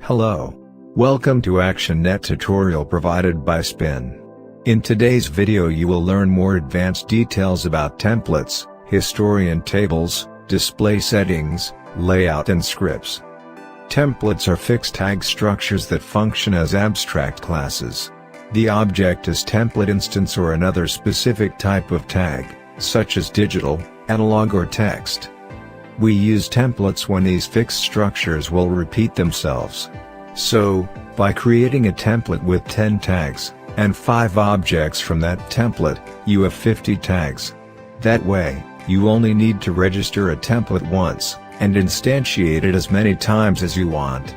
Hello. Welcome to ActionNET tutorial provided by Spin. In today's video you will learn more advanced details about templates, historian tables, display settings, layout and scripts. Templates are fixed tag structures that function as abstract classes. The object is template instance or another specific type of tag, such as digital, analog or text. We use templates when these fixed structures will repeat themselves. So, by creating a template with 10 tags, and 5 objects from that template, you have 50 tags. That way, you only need to register a template once, and instantiate it as many times as you want.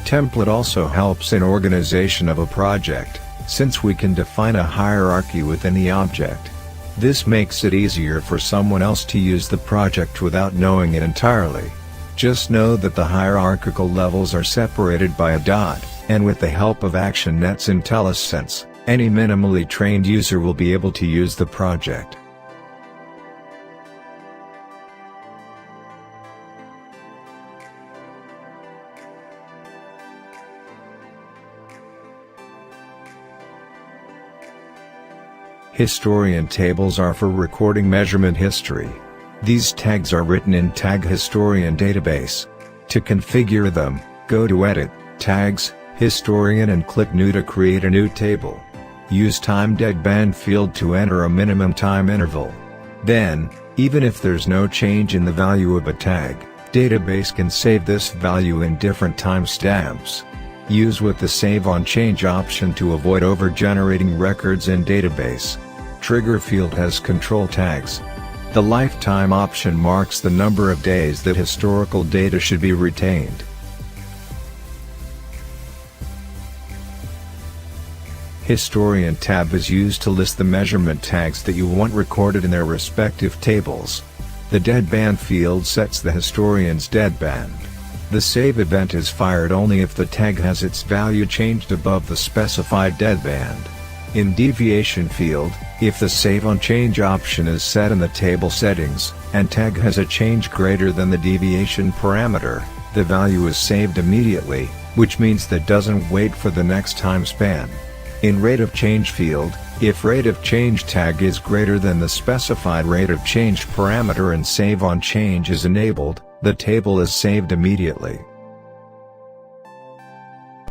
Template also helps in organization of a project, since we can define a hierarchy within the object. This makes it easier for someone else to use the project without knowing it entirely. Just know that the hierarchical levels are separated by a dot, and with the help of ActionNET's IntelliSense, any minimally trained user will be able to use the project. Historian tables are for recording measurement history. These tags are written in Tag Historian database. To configure them, go to Edit, Tags, Historian and click New to create a new table. Use time deadband field to enter a minimum time interval. Then, even if there's no change in the value of a tag, database can save this value in different timestamps. Use with the Save on Change option to avoid over-generating records in database. Trigger field has control tags. The lifetime option marks the number of days that historical data should be retained. Historian tab is used to list the measurement tags that you want recorded in their respective tables. The deadband field sets the historian's deadband. The save event is fired only if the tag has its value changed above the specified deadband. In deviation field, if the Save on Change option is set in the table settings, and tag has a change greater than the deviation parameter, the value is saved immediately, which means that doesn't wait for the next time span. In rate of change field, if rate of change tag is greater than the specified rate of change parameter and Save on Change is enabled, the table is saved immediately.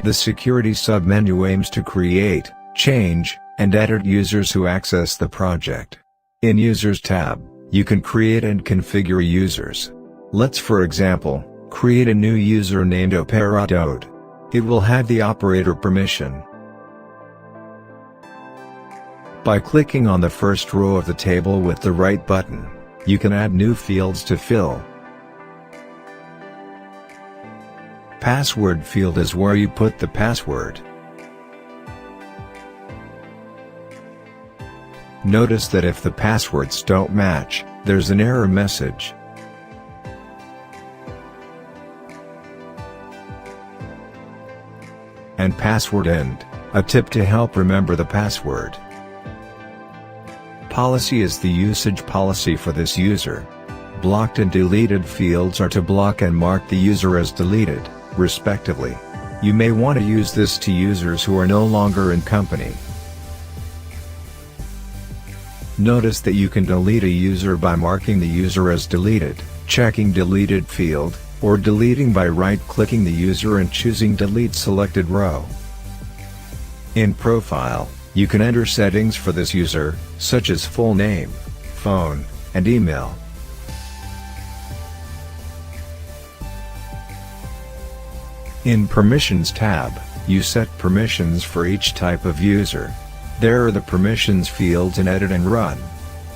The Security submenu aims to create, change, and edit users who access the project. In Users tab, you can create and configure users. Let's for example, create a new user named Operator. It will have the operator permission. By clicking on the first row of the table with the right button, you can add new fields to fill. Password field is where you put the password. Notice that if the passwords don't match, there's an error message. And password end, a tip to help remember the password. Policy is the usage policy for this user. Blocked and deleted fields are to block and mark the user as deleted, respectively. You may want to use this to users who are no longer in company. Notice that you can delete a user by marking the user as deleted, checking deleted field, or deleting by right-clicking the user and choosing Delete Selected Row. In Profile, you can enter settings for this user, such as full name, phone, and email. In Permissions tab, you set permissions for each type of user. There are the permissions fields in Edit and Run.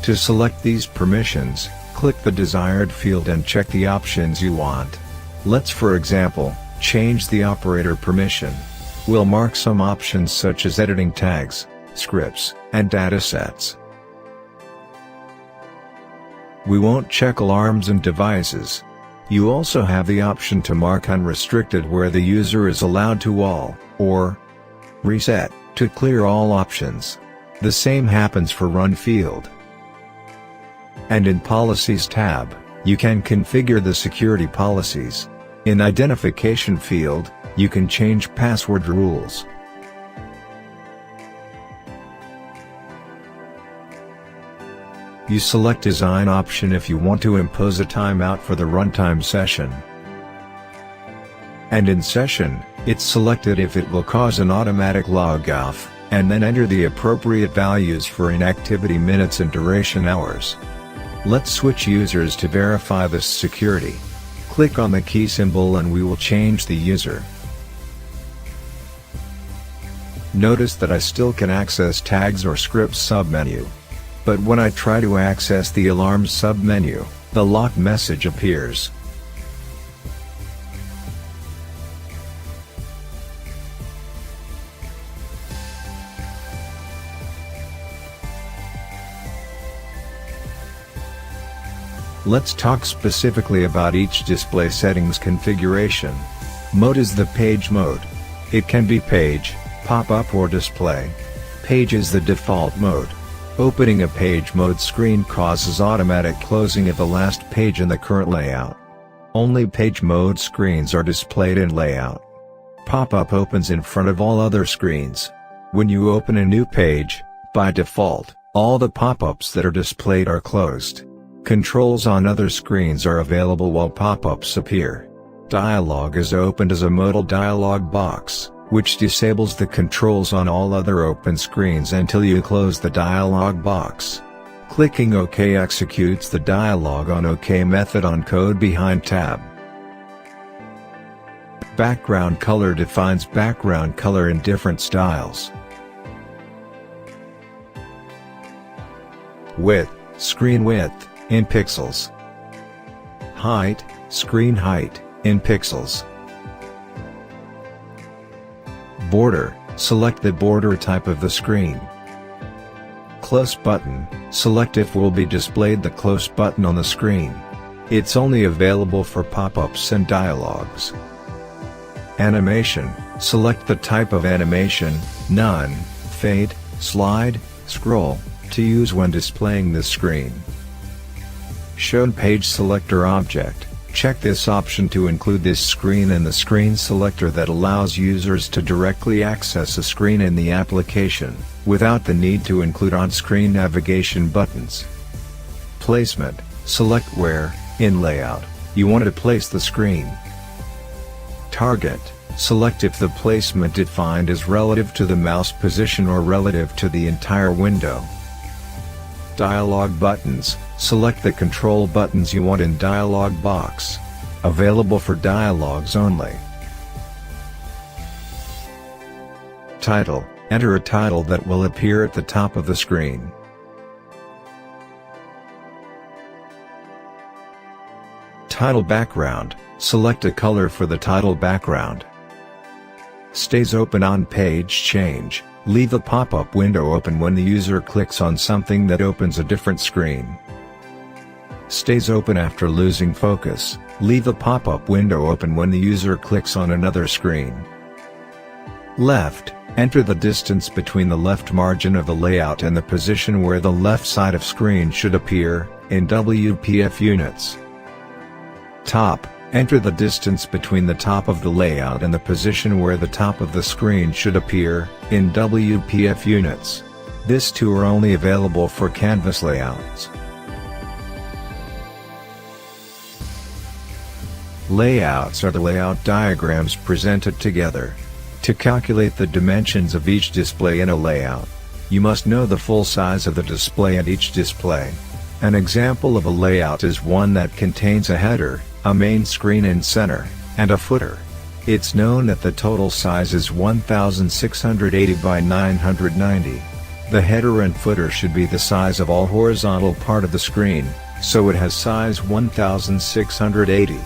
To select these permissions, click the desired field and check the options you want. Let's, for example, change the operator permission. We'll mark some options such as editing tags, scripts, and datasets. We won't check alarms and devices. You also have the option to mark unrestricted where the user is allowed to all, or reset, to clear all options. The same happens for Run field. And in Policies tab, you can configure the security policies. In Identification field, you can change password rules. You select Design option if you want to impose a timeout for the runtime session. And in Session, it's selected if it will cause an automatic log off, and then enter the appropriate values for inactivity minutes and duration hours. Let's switch users to verify this security. Click on the key symbol and we will change the user. Notice that I still can access tags or scripts submenu. But when I try to access the alarms submenu, the lock message appears. Let's talk specifically about each display settings configuration. Mode is the page mode. It can be page, pop-up or display. Page is the default mode. Opening a page mode screen causes automatic closing of the last page in the current layout. Only page mode screens are displayed in layout. Pop-up opens in front of all other screens. When you open a new page, by default, all the pop-ups that are displayed are closed. Controls on other screens are available while pop-ups appear. Dialog is opened as a modal dialog box, which disables the controls on all other open screens until you close the dialog box. Clicking OK executes the dialog on OK method on Code Behind tab. Background color defines background color in different styles. Width, screen width, in pixels. Height, screen height, in pixels. Border, select the border type of the screen. Close button, select if will be displayed the close button on the screen. It's only available for pop-ups and dialogues. Animation, select the type of animation, none, fade, slide, scroll, to use when displaying the screen. Shown page selector object, check this option to include this screen in the screen selector that allows users to directly access a screen in the application, without the need to include on-screen navigation buttons. Placement, select where, in layout, you want to place the screen. Target, select if the placement defined is relative to the mouse position or relative to the entire window. Dialog buttons, select the control buttons you want in dialog box. Available for dialogues only. Title, enter a title that will appear at the top of the screen. Title background, select a color for the title background. Stays open on page change. Leave the pop-up window open when the user clicks on something that opens a different screen. Stays open after losing focus. Leave the pop-up window open when the user clicks on another screen. Left, enter the distance between the left margin of the layout and the position where the left side of screen should appear, in WPF units. Top, enter the distance between the top of the layout and the position where the top of the screen should appear, in WPF units. This two are only available for canvas layouts. Layouts are the layout diagrams presented together. To calculate the dimensions of each display in a layout, you must know the full size of the display at each display. An example of a layout is one that contains a header, a main screen in center, and a footer. It's known that the total size is 1680 by 990. The header and footer should be the size of all horizontal part of the screen, so it has size 1680.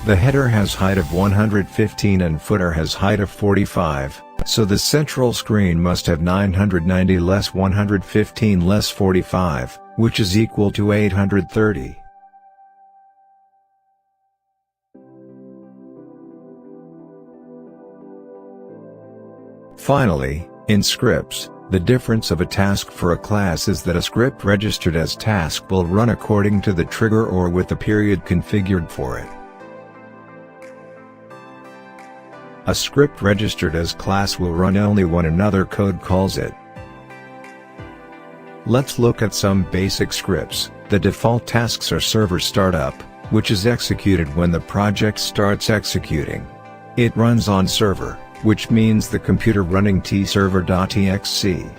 The header has height of 115 and footer has height of 45, so the central screen must have 990 less 115 less 45, which is equal to 830. Finally, in scripts, the difference of a task for a class is that a script registered as task will run according to the trigger or with the period configured for it. A script registered as class will run only when another code calls it. Let's look at some basic scripts. The default tasks are server startup, which is executed when the project starts executing. It runs on server, which means the computer running tserver.exe.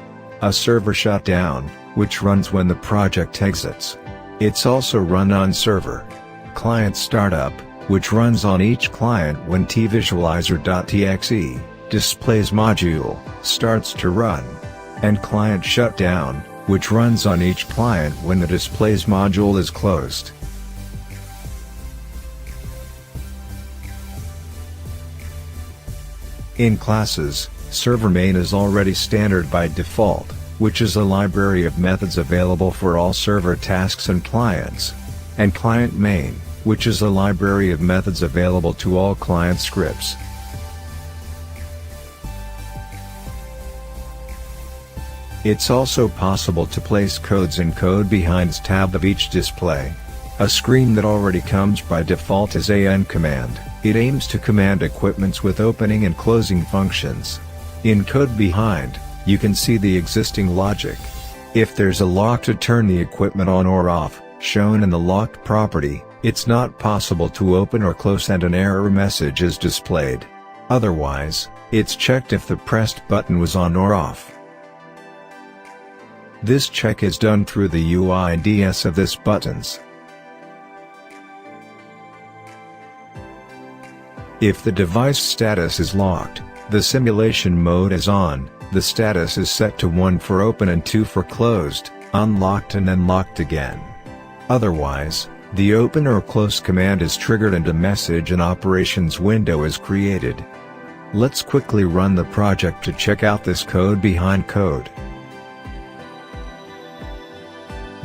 A server shutdown, which runs when the project exits. It's also run on server. Client startup, which runs on each client when tvisualizer.exe, displays module, starts to run. And client shutdown, which runs on each client when the displays module is closed. In classes, server main is already standard by default, which is a library of methods available for all server tasks and clients. And client main, which is a library of methods available to all client scripts. It's also possible to place codes in code behind's tab of each display. A screen that already comes by default is AN command. It aims to command equipments with opening and closing functions. In code behind, you can see the existing logic. If there's a lock to turn the equipment on or off, shown in the locked property, it's not possible to open or close and an error message is displayed. Otherwise, it's checked if the pressed button was on or off. This check is done through the UIDs of this buttons. If the device status is locked, the simulation mode is on, the status is set to 1 for open and 2 for closed, unlocked and then locked again. Otherwise, the open or close command is triggered and a message and operations window is created. Let's quickly run the project to check out this code behind code.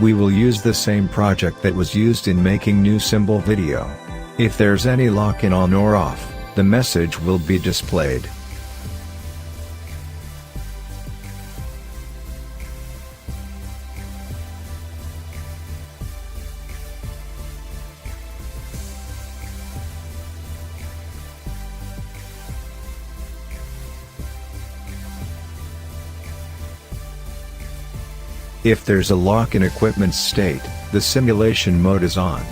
We will use the same project that was used in making new symbol video. If there's any lock-in on or off, the message will be displayed. If there's a lock in equipment state, the simulation mode is on.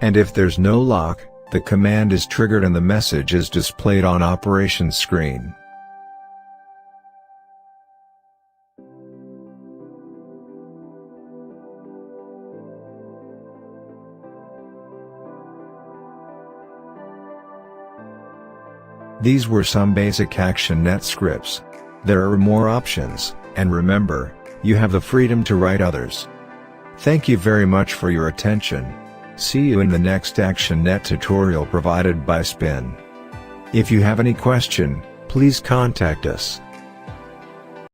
And if there's no lock, the command is triggered and the message is displayed on operations screen. These were some basic ActionNET scripts. There are more options, and remember, you have the freedom to write others. Thank you very much for your attention. See you in the next ActionNET tutorial provided by Spin. If you have any question, please contact us.